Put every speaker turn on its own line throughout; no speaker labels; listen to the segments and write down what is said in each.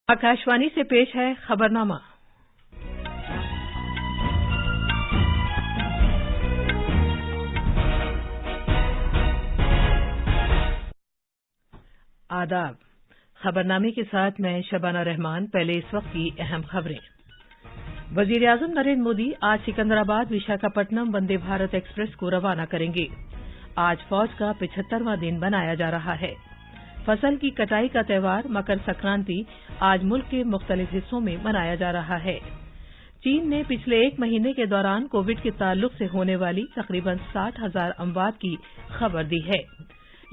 आकाशवाणी से पेश है खबरनामा। आदाब। खबरनामे के साथ मैं शबाना रहमान। पहले इस वक्त की अहम खबरें। वजीर-ए-आजम नरेंद्र मोदी आज सिकंदराबाद विशाखापट्टनम वंदे भारत एक्सप्रेस को रवाना करेंगे। आज फौज का 75वां दिन मनाया जा रहा है। फसल की कटाई का त्यौहार मकर संक्रांति आज मुल्क के मुख्तलिफ हिस्सों में मनाया जा रहा है। चीन ने पिछले एक महीने के दौरान कोविड के ताल्लुक से होने वाली तकरीबन 60,000 अमवात की खबर दी है।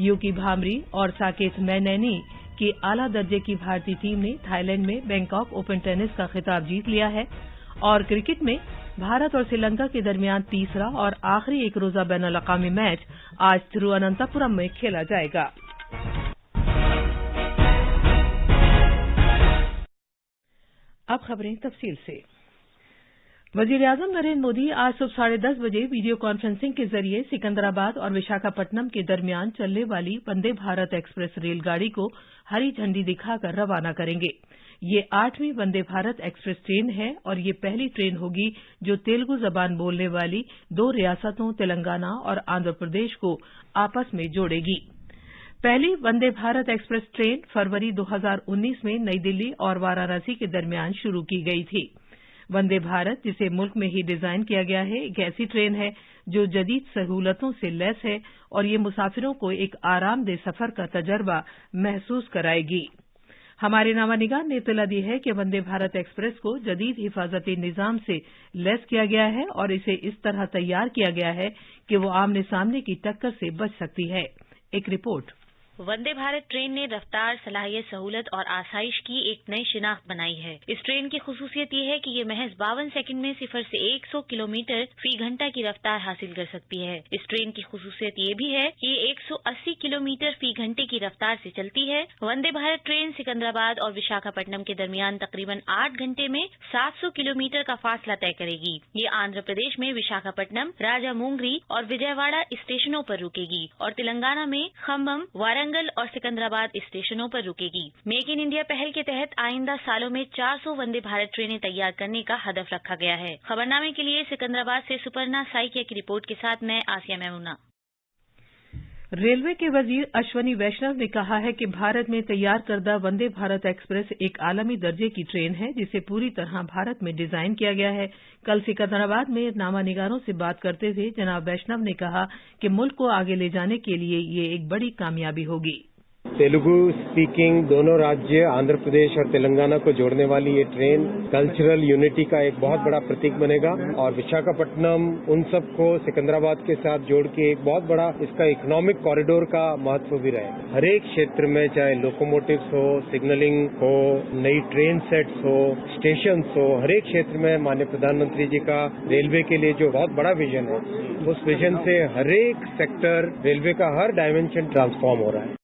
यूकी भामरी और साकेत मैनैनी की आला दर्जे की भारतीय टीम ने थाईलैंड में बैंकॉक ओपन टेनिस का खिताब जीत लिया है। और क्रिकेट में भारत और श्रीलंका के दरमियान तीसरा और आखिरी एक रोजा बैनुल-अक़वामी मैच आज तिरुवनंतपुरम में खेला जाएगा। अब खबरें तफसील से। वजीर-ए-आजम नरेंद्र मोदी आज सुबह 10:30 बजे वीडियो कॉन्फ्रेंसिंग के जरिए सिकंदराबाद और विशाखापट्टनम के दरमियान चलने वाली वंदे भारत एक्सप्रेस रेलगाड़ी को हरी झंडी दिखाकर रवाना करेंगे। ये 8वीं वंदे भारत एक्सप्रेस ट्रेन है और ये पहली ट्रेन होगी जो तेलुगु जबान बोलने वाली दो रियासतों तेलंगाना और आंध्र प्रदेश को आपस में जोड़ेगी। पहली वंदे भारत एक्सप्रेस ट्रेन फरवरी 2019 में नई दिल्ली और वाराणसी के दरमियान शुरू की गई थी। वंदे भारत, जिसे मुल्क में ही डिजाइन किया गया है, एक ऐसी ट्रेन है जो जदीद सहूलतों से लैस है और ये मुसाफिरों को एक आरामदेह सफर का तजर्बा महसूस कराएगी। हमारे नामानिगार ने इत्तला दी है कि वंदे भारत एक्सप्रेस को जदीद हिफाजती निजाम से लैस किया गया है और इसे इस तरह तैयार किया गया है कि वो आमने सामने की टक्कर से बच सकती है। एक रिपोर्ट।
वंदे भारत ट्रेन ने रफ्तार, सलाहियत, सहूलत और आसाइश की एक नई शिनाख्त बनाई है। इस ट्रेन की खुसूसियत ये है कि ये महज 52 सेकंड में 0 से 100 किलोमीटर फी घंटा की रफ्तार हासिल कर सकती है। इस ट्रेन की खुसूसियत ये भी है कि ये 180 किलोमीटर फी घंटे की रफ्तार से चलती है। वंदे भारत ट्रेन सिकंदराबाद और विशाखापट्टनम के दरमियान तकरीबन 8 घंटे में 700 किलोमीटर का फासला तय करेगी। ये आंध्र प्रदेश में विशाखापट्टनम, राजामुंद्री और विजयवाड़ा स्टेशनों पर रुकेगी और तेलंगाना में खम्भम, वारंगल और सिकंदराबाद स्टेशनों पर रुकेगी। मेक इन इंडिया पहल के तहत आइंदा सालों में 400 वंदे भारत ट्रेनें तैयार करने का हदफ रखा गया है। खबरनामे के लिए सिकंदराबाद से सुपर्णा साइकिया की रिपोर्ट के साथ मैं आसिया मेमुना।
रेलवे के वजीर अश्वनी वैष्णव ने कहा है कि भारत में तैयार करदा वंदे भारत एक्सप्रेस एक आलमी दर्जे की ट्रेन है जिसे पूरी तरह भारत में डिजाइन किया गया है। कल सिकंदराबाद में नामानिगारों से बात करते हुए जनाब वैष्णव ने कहा कि मुल्क को आगे ले जाने के लिए ये एक बड़ी कामयाबी होगी।
तेलुगु स्पीकिंग दोनों राज्य आंध्र प्रदेश और तेलंगाना को जोड़ने वाली ये ट्रेन कल्चरल यूनिटी का एक बहुत बड़ा प्रतीक बनेगा और विशाखापट्टनम उन सबको सिकंदराबाद के साथ जोड़ के एक बहुत बड़ा इसका इकोनॉमिक कॉरिडोर का महत्व भी रहेगा। हर एक क्षेत्र में, चाहे लोकोमोटिव्स हो, सिग्नलिंग हो, नई ट्रेन सेट्स हो, स्टेशन हो, हर एक क्षेत्र में माननीय प्रधानमंत्री जी का रेलवे के लिए जो बहुत बड़ा विजन है, उस विजन से हर एक सेक्टर, रेलवे का हर डायमेंशन ट्रांसफॉर्म हो रहा है।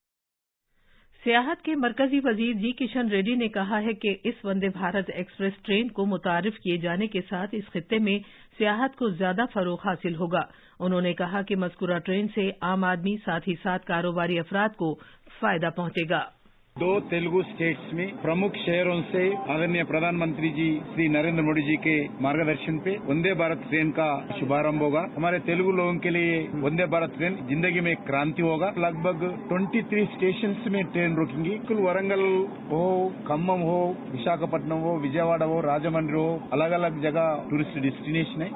सियाहत के मरकजी वजीर जी किशन रेड्डी ने कहा है कि इस वंदे भारत एक्सप्रेस ट्रेन को मुतारिफ किए जाने के साथ इस खित्ते में सियाहत को ज्यादा फरोग हासिल होगा। उन्होंने कहा कि मज़कूरा ट्रेन से आम आदमी साथ ही साथ कारोबारी अफराद को फायदा पहुंचेगा।
2 तेलुगु स्टेट्स में प्रमुख शहरों से आदरणीय प्रधानमंत्री जी श्री नरेंद्र मोदी जी के मार्गदर्शन पे वंदे भारत ट्रेन का शुभारंभ होगा। हमारे तेलुगु लोगों के लिए वंदे भारत ट्रेन जिंदगी में एक क्रांति होगा। लगभग 23 स्टेशन में ट्रेन रुकेंगी। कुल वरंगल हो, खम्मम हो, विशाखापट्टनम हो, विजयवाड़ा हो, राजमंड्री हो, अलग अलग जगह टूरिस्ट डेस्टिनेशन है।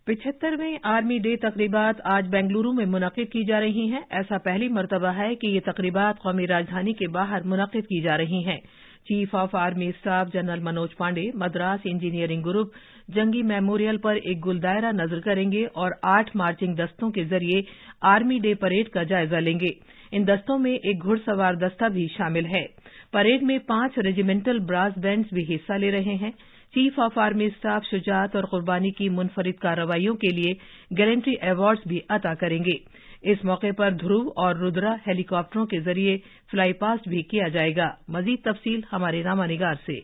75वें आर्मी डे तकरीबात आज बेंगलुरु में मुनक़िद की जा रही हैं। ऐसा पहली मरतबा है कि ये तकरीबात कौमी राजधानी के बाहर मुनक़िद की जा रही हैं। Chief of army staff general Manoj Pandey Madras engineering group जंगी मेमोरियल पर एक गुलदायरा नजर करेंगे और 8 मार्चिंग दस्तों के जरिए आर्मी डे परेड का जायजा लेंगे। इन दस्तों में एक घुड़सवार दस्ता भी शामिल है। परेड में 5 रेजिमेंटल ब्रास बैंड्स भी हिस्सा ले रहे हैं। Chief of army staff Shujaat और कुर्बानी की मुनफरिद कार्रवाइयों के लिए गैलेंट्री अवार्ड्स भी अता करेंगे। इस मौके पर ध्रुव और रुद्रा हेलीकॉप्टरों के जरिए फ्लाई पास्ट भी किया जाएगा। मजीद तफसील हमारे नामानिगार से।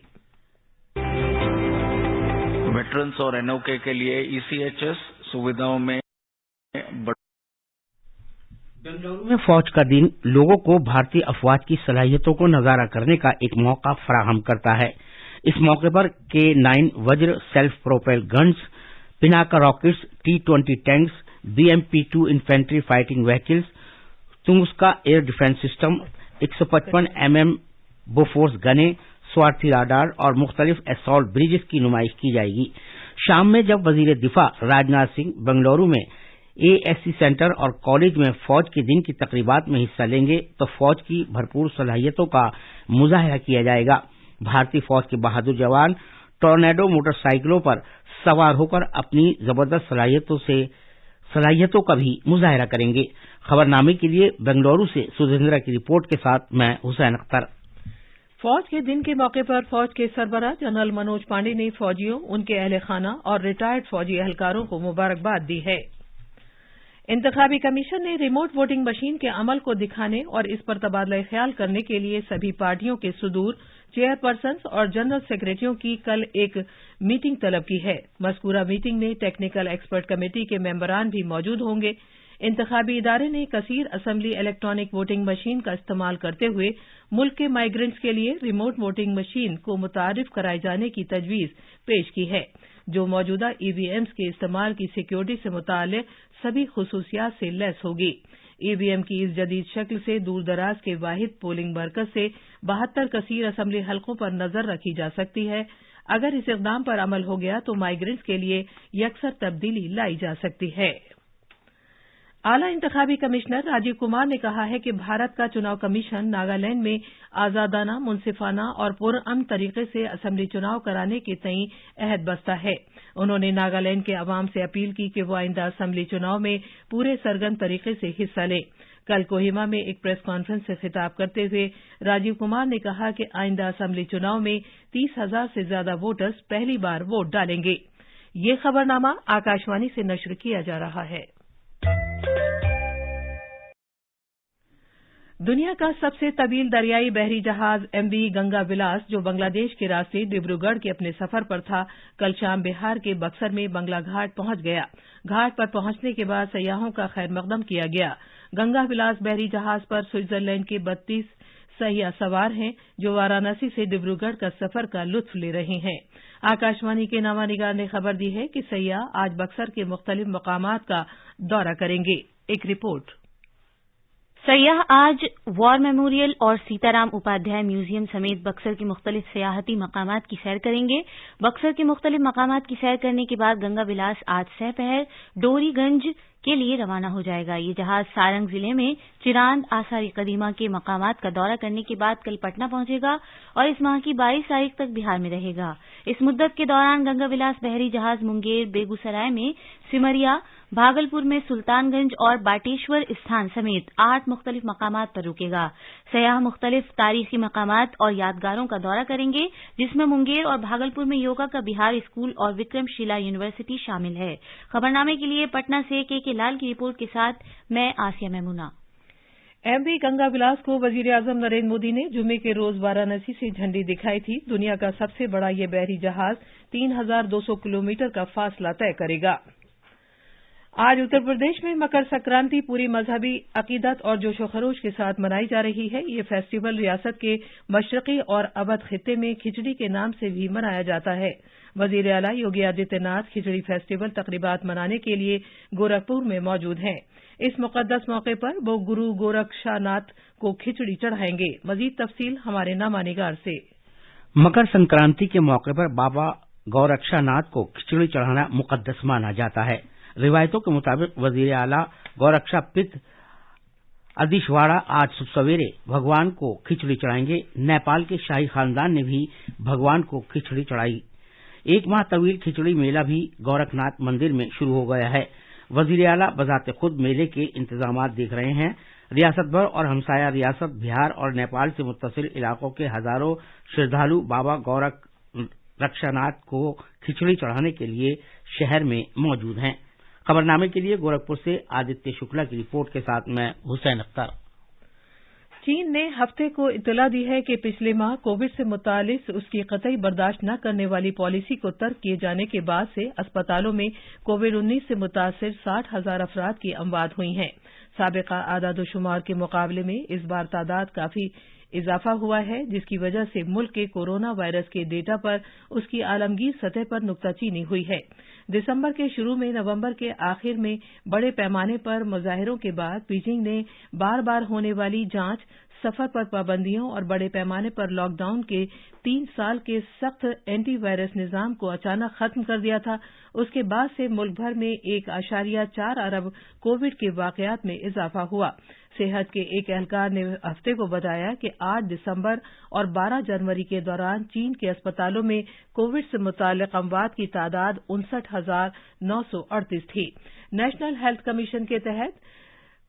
वेटरन्स और एनओके के लिए ईसीएचएस सुविधाओं में
बेंगलुरु में फौज का दिन लोगों को भारतीय अफवाज की सलाहियतों को नजारा करने का एक मौका फराहम करता है। इस मौके पर K9 Vajra self propel guns, Pinaka rockets, T-20 tanks, BMP-2 infantry fighting vehicles, Tunguska air defence system, 155 mm Bofors guns, Swathi radar और मुख्तलिफ असॉल्ट ब्रिजेस की नुमाइश की जाएगी। शाम में जब वजीर दिफा राजनाथ सिंह बेंगलुरु में ASC सेंटर और कॉलेज में फौज के दिन की तकरीबात में हिस्सा लेंगे तो फौज की भरपूर सलाहियतों का मुजाहिरा किया जाएगा। भारतीय फौज के बहादुर जवान टॉर्नेडो मोटरसाइकिलों पर सवार होकर अपनी जबरदस्त सलाहियतों का भी मुजाहिरा करेंगे। खबरनामे के लिए बेंगलुरु से सुधींद्रा की रिपोर्ट के साथ मैं हुसैन अख्तर।
फौज के दिन के मौके पर फौज के सरबराह जनरल मनोज पांडे ने फौजियों, उनके अहले खाना और रिटायर्ड फौजी एहलकारों को मुबारकबाद दी है। इंतखाबी कमीशन ने रिमोट वोटिंग मशीन के अमल को दिखाने और इस पर तबादला ख्याल करने के लिए सभी पार्टियों के सुदूर, चेयरपर्सन्स और जनरल सेक्रेटरियों की कल एक मीटिंग तलब की है। मज़कूरा मीटिंग में टेक्निकल एक्सपर्ट कमेटी के मेंबरान भी मौजूद होंगे। इंतखाबी इदारे ने कसीर असेंबली इलेक्ट्रॉनिक वोटिंग मशीन का इस्तेमाल करते हुए मुल्क के माइग्रेंट्स के लिए रिमोट वोटिंग मशीन को मुतारिफ कराए जाने की तजवीज पेश की है, जो मौजूदा EVMs के इस्तेमाल की सिक्योरिटी से मुताल्लिक सभी खुसूसियात से लैस होगी। EVM की इस जदीद शक्ल से दूर दराज के वाहिद पोलिंग मरकज से 72 कसीर असेंबली हलकों पर नजर रखी जा सकती है। अगर इस इक़दाम पर अमल हो गया तो माइग्रेंट्स के लिए यकसर तब्दीली लाई जा सकती है। आला इंतखाबी कमिश्नर राजीव कुमार ने कहा है कि भारत का चुनाव कमीशन नागालैंड में आजादाना, मुनसिफाना और पुरअमन तरीके से असेंबली चुनाव कराने के तईं अहद बस्ता है। उन्होंने नागालैंड के अवाम से अपील की कि वो आइंदा असेंबली चुनाव में पूरे सरगर्म तरीके से हिस्सा लें। कल कोहिमा में एक प्रेस कॉन्फ्रेंस से खिताब करते हुए राजीव कुमार ने कहा कि आइंदा असेंबली चुनाव में 30,000 से ज्यादा वोटर्स पहली बार वोट डालेंगे। ये खबरनामा आकाशवाणी से नश्र किया जा रहा है। दुनिया का सबसे तवील दरियाई बहरी जहाज MV गंगा विलास, जो बांग्लादेश के रास्ते डिब्रूगढ़ के अपने सफर पर था, कल शाम बिहार के बक्सर में बंगला घाट पहुंच गया। घाट पर पहुंचने के बाद सयाहों का खैर मकदम किया गया। गंगा विलास बहरी जहाज पर स्विट्जरलैंड के 32 सयाह सवार हैं, जो वाराणसी से डिब्रूगढ़ का सफर का लुत्फ ले रहे हैं। आकाशवाणी के नामानिगार ने खबर दी है कि सयाह आज बक्सर के मुख्तलिफ मकामात का दौरा करेंगे। एक रिपोर्ट।
सयाह आज वॉर मेमोरियल और सीताराम उपाध्याय म्यूजियम समेत बक्सर के मुख्तलिफ सियाहती मकामात की सैर करेंगे। बक्सर के मुख्तलिफ मकामात की सैर करने के बाद गंगा विलास आज सहपहर डोरीगंज के लिए रवाना हो जाएगा। ये जहाज सारंग जिले में चिरांद आसारी कदीमा के मकामात का दौरा करने के बाद कल पटना पहुंचेगा और इस माह की 22 तारीख तक बिहार में रहेगा। इस मुद्दत के दौरान गंगा विलास बहरी जहाज मुंगेर, बेगूसराय में सिमरिया, भागलपुर में सुल्तानगंज और बाटेश्वर स्थान समेत 8 मुख्तलिफ मकामात पर रुकेगा। सयाह मुख्तलिफ तारीखी मकामात और यादगारों का दौरा करेंगे, जिसमें मुंगेर और भागलपुर में योगा का बिहार स्कूल और विक्रमशिला यूनिवर्सिटी शामिल है। खबरनामे के लिए पटना से के लाल की रिपोर्ट के साथ मैं आसिया मेमुना।
MV गंगा विलास को वजीर आजम नरेंद्र मोदी ने जुमे के रोज वाराणसी से झंडी दिखाई थी। दुनिया का सबसे बड़ा यह बहरी जहाज 3,200 किलोमीटर का फासला तय करेगा। आज उत्तर प्रदेश में मकर संक्रांति पूरी मजहबी अकीदत और जोशो खरोश के साथ मनाई जा रही है। ये फेस्टिवल रियासत के मशरकी और अवध खित्ते में खिचड़ी के नाम से भी मनाया जाता है। वजीर आला योगी आदित्यनाथ खिचड़ी फेस्टिवल तकरीबात मनाने के लिए गोरखपुर में मौजूद हैं। इस मुकद्दस मौके पर वो गुरु गोरक्षनाथ को खिचड़ी चढ़ाएंगे। मजीद तफसील हमारे नामानिगार से।
मकर संक्रांति के मौके पर बाबा गोरक्षनाथ को खिचड़ी चढ़ाना मुकद्दस माना जाता है। रिवायतों के मुताबिक वजीर आला गौरक्षा पित अदिशवाड़ा आज सवेरे भगवान को खिचड़ी चढ़ाएंगे। नेपाल के शाही खानदान ने भी भगवान को खिचड़ी चढ़ाई। 1 माह तवील खिचड़ी मेला भी गोरखनाथ मंदिर में शुरू हो गया है। वजीर आला बजाते खुद मेले के इंतजामात देख रहे हैं। रियासत भर और हमसाया रियासत बिहार और नेपाल से मुत्तसिल इलाकों के हजारों श्रद्धालु बाबा गोरक्षनाथ को खिचड़ी चढ़ाने के लिए शहर में मौजूद हैं। खबरनामे के लिए गोरखपुर से आदित्य शुक्ला की रिपोर्ट के साथ मैं हुसैन अख्तर।
चीन ने हफ्ते को इत्तला दी है कि पिछले माह कोविड से मुतालिक उसकी कतई बर्दाश्त न करने वाली पॉलिसी को तर्क किए जाने के बाद से अस्पतालों में कोविड-19 से मुतासिर 60,000 अफराद की अमवात हुई हैं। साबिका आदादोशुमार के मुकाबले में इस बार तादाद काफी इजाफा हुआ है, जिसकी वजह से मुल्क के कोरोना वायरस के डेटा पर उसकी आलमगीर सतह पर नुक्ताचीनी हुई है। दिसंबर के शुरू में नवंबर के आखिर में बड़े पैमाने पर मुजाहिरों के बाद बीजिंग ने बार बार होने वाली जांच, सफर पर पाबंदियों और बड़े पैमाने पर लॉकडाउन के 3 साल के सख्त एंटी वायरस निजाम को अचानक खत्म कर दिया था। उसके बाद से मुल्क भर में 1.4 अरब कोविड के वाकयात में इजाफा हुआ। सेहत के एक एहलकार ने हफ्ते को बताया कि 8 दिसंबर और 12 जनवरी के दौरान चीन के अस्पतालों में कोविड से मुतालिक अमवात की तादाद 59,938 थी। नेशनल हेल्थ कमीशन के तहत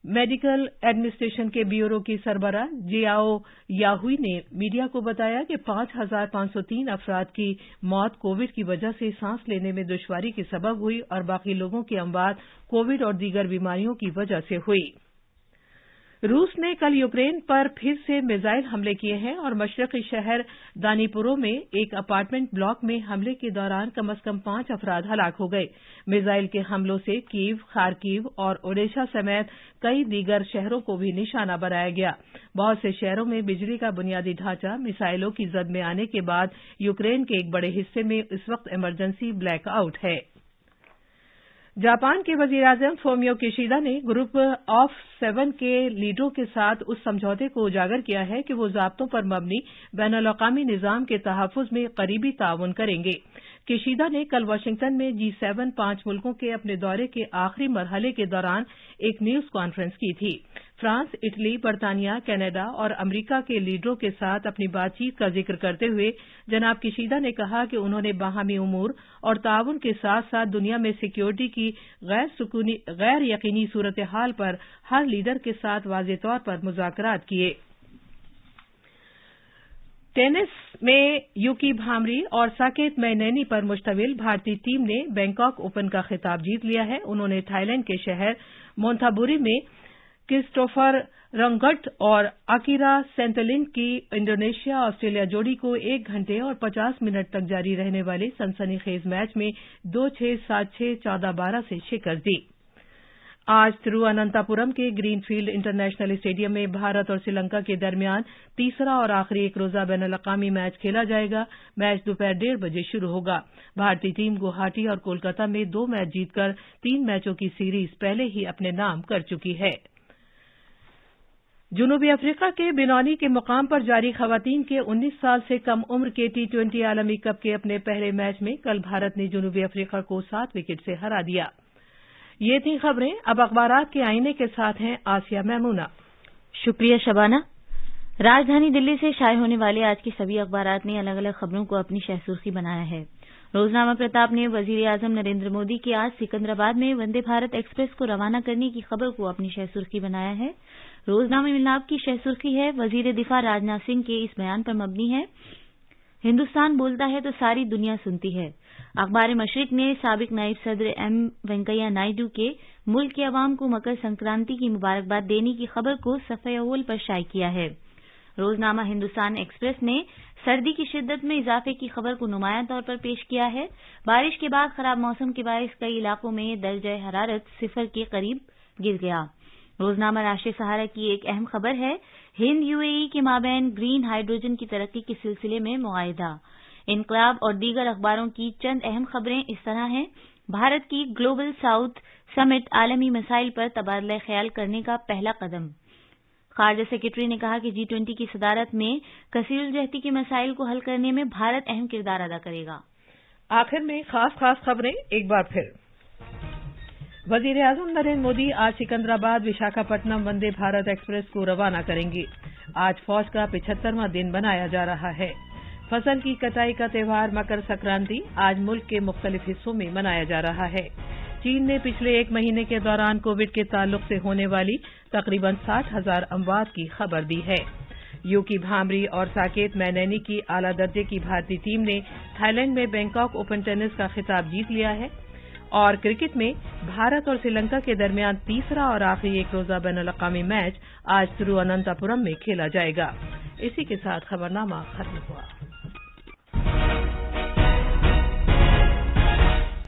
मेडिकल एडमिनिस्ट्रेशन के ब्यूरो की सरबराह जियाओ याहुई ने मीडिया को बताया कि 5,503 अफराद की मौत कोविड की वजह से सांस लेने में दुश्वारी के सबब हुई और बाकी लोगों की अमवात कोविड और दीगर बीमारियों की वजह से हुई। रूस ने कल यूक्रेन पर फिर से मिसाइल हमले किए हैं और मशरकी शहर दानीपुरो में एक अपार्टमेंट ब्लॉक में हमले के दौरान कम से कम 5 अफराद हलाक हो गए। मिसाइल के हमलों से कीव, खारकीव और ओडेशा समेत कई दीगर शहरों को भी निशाना बनाया गया। बहुत से शहरों में बिजली का बुनियादी ढांचा मिसाइलों की जद में आने के बाद यूक्रेन के एक बड़े हिस्से में इस वक्त इमरजेंसी ब्लैकआउट है। जापान के वजीर-ए-आजम फूमियो किशिदा ने ग्रुप ऑफ 7 के लीडरों के साथ उस समझौते को उजागर किया है कि वो ज़ाब्तों पर मबनी बैनुल-अक़वामी निज़ाम के तहफ़्फ़ुज़ में करीबी ताउन करेंगे। किशिदा ने कल वाशिंगटन में G7 5 मुल्कों के अपने दौरे के आखिरी मरहले के दौरान एक न्यूज़ कॉन्फ्रेंस की थी। फ्रांस, इटली, बरतानिया, कनाडा और अमरीका के लीडरों के साथ अपनी बातचीत का जिक्र करते हुए जनाब किशिदा ने कहा कि उन्होंने बाहमी उमूर और ताउन के साथ साथ दुनिया में सिक्योरिटी की गैर यकीनी सूरत हाल पर हर लीडर के साथ वाज़ेह तौर पर मुज़ाकरात किए। टेनिस में युकी भामरी और साकेत मैनेनी पर मुश्तमिल भारतीय टीम ने बैंकॉक ओपन का खिताब जीत लिया है। उन्होंने थाईलैंड के शहर मोन्थाबुरी में क्रिस्टोफर रंगट और अकीरा सेंटलिन की इंडोनेशिया ऑस्ट्रेलिया जोड़ी को 1 घंटे और 50 मिनट तक जारी रहने वाले सनसनीखेज मैच में 2-6, 7-6, 14-12 से शिकस्त दी। आज तिरुवनंतपुरम के ग्रीनफील्ड इंटरनेशनल स्टेडियम में भारत और श्रीलंका के दरमियान तीसरा और आखिरी एक रोजा बैनुल-अक़वामी मैच खेला जाएगा। मैच दोपहर 1:30 बजे शुरू होगा। भारतीय टीम गुवाहाटी और कोलकाता में 2 मैच जीतकर 3 मैचों की सीरीज पहले ही अपने नाम कर चुकी है। जनूबी अफ्रीका के बिनौनी के मुकाम पर जारी खवातीन के 19 साल से कम उम्र के T20 आलमी कप के अपने पहले मैच में कल भारत ने जनूबी अफ्रीका को 7 विकेट से हरा दिया। ये थी खबरें। अब अखबारात के आईने के साथ हैं आसिया मैमूना।
शुक्रिया शबाना। राजधानी दिल्ली से शाये होने वाले आज के सभी अखबारात ने अलग अलग खबरों को अपनी शहसुर्खी बनाया है। रोजनामा प्रताप ने वजीर-ए-आजम नरेंद्र मोदी के आज सिकंदराबाद में वंदे भारत एक्सप्रेस को रवाना करने की खबर को अपनी शहसुर्खी बनाया है। रोजनामा मिलाप की शहसुर्खी है, वजीर दिफा राजनाथ सिंह के इस बयान पर मबनी है, हिंदुस्तान बोलता है तो सारी दुनिया सुनती है। अखबार मशरिक ने साबिक नायब सदर एम वेंकैया नायडू के मुल्क के अवाम को मकर संक्रांति की मुबारकबाद देने की खबर को सफ़े अव्वल पर शाये किया है। रोजनामा हिंदुस्तान एक्सप्रेस ने सर्दी की शिद्दत में इजाफे की खबर को नुमायां तौर पर पेश किया है। बारिश के बाद खराब मौसम के बायस कई इलाकों में दर्जे हरारत 0 के करीब गिर गया। रोजनामा राष्ट्रीय सहारा की एक अहम खबर है, हिंद यूएई के माबैन ग्रीन हाइड्रोजन की तरक्की के सिलसिले में मुआहिदा। इनकलाब और दीगर अखबारों की चंद अहम खबरें इस तरह हैं। भारत की ग्लोबल साउथ समिट आलमी मसाइल पर तबादला ख्याल करने का पहला कदम। खारजा सेक्रेटरी ने कहा कि G20 की सदारत में कसीरुल-जहती के मसाइल को हल करने में भारत अहम किरदार अदा करेगा।
आखिर में खास खबरें एक बार फिर। वजीर-ए-आजम नरेंद्र मोदी आज सिकंदराबाद विशाखापट्टनम वंदे भारत एक्सप्रेस को रवाना करेंगे। आज फौज का 75वां दिन मनाया जा रहा है। फसल की कटाई का त्यौहार मकर संक्रांति आज मुल्क के मुख्तलिफ हिस्सों में मनाया जा रहा है। चीन ने पिछले 1 महीने के दौरान कोविड के ताल्लुक से होने वाली तकरीबन 60,000 अमवात की खबर दी है। युकी भामरी और साकेत मैनेनी की आला दर्जे की भारतीय टीम ने थाईलैंड में बैंकॉक ओपन टेनिस का खिताब जीत लिया है। और क्रिकेट में भारत और श्रीलंका के दरमियान तीसरा और आखिरी एक रोजा बैनुल-अक़वामी मैच आज तिरुवनंतपुरम में खेला जाएगा। इसी के साथ खबरनामा खत्म हुआ।